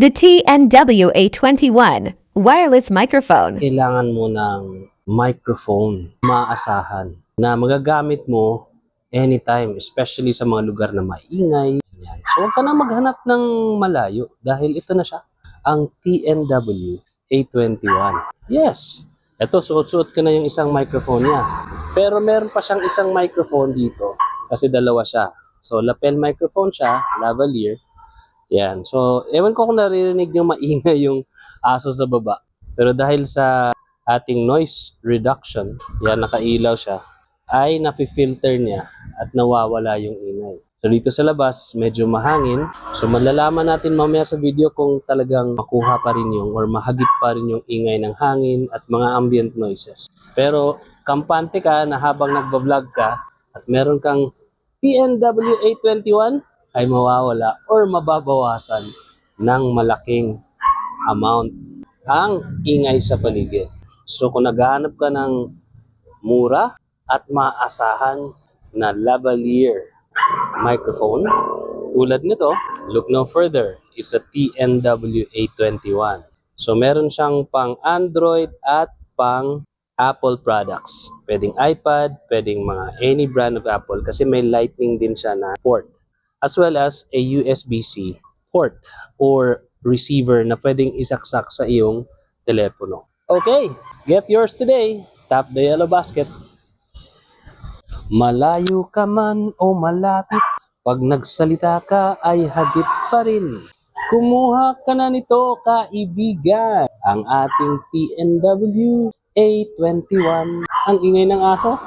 The TNW A21 wireless microphone. Kailangan mo ng microphone maasahan na magagamit mo anytime, especially sa mga lugar na maingay. Yan. So huwag ka na maghanap ng malayo dahil ito na siya, ang TNW A21. Yes, ito suot-suot ka na yung isang microphone niya. Pero meron pa siyang isang microphone dito kasi dalawa siya. So lapel microphone siya, lavalier. Yan. So ewan ko kung naririnig yung maingay yung aso sa baba. Pero dahil sa ating noise reduction, yan nakailaw siya, ay nafi-filter niya at nawawala yung ingay. So dito sa labas, medyo mahangin. So malalaman natin mamaya sa video kung talagang makuha pa rin yung or mahagip pa rin yung ingay ng hangin at mga ambient noises. Pero kampante ka na habang nagbablog ka at meron kang TNW A21 ay mawawala or mababawasan ng malaking amount ang ingay sa paligid. So kung naghahanap ka ng mura at maasahan na lavalier microphone, tulad nito, look no further, is a TNW A21. So meron siyang pang Android at pang Apple products. Pwedeng iPad, pwedeng mga any brand of Apple kasi may lightning din siya na port. As well as a USB-C port or receiver na pwedeng isaksak sa iyong telepono. Okay, get yours today. Tap the yellow basket. Malayo ka man o malapit, pag nagsalita ka ay hagip pa rin. Kumuha ka na nito, kaibigan. Ang ating TNW A21. Ang ingay ng aso?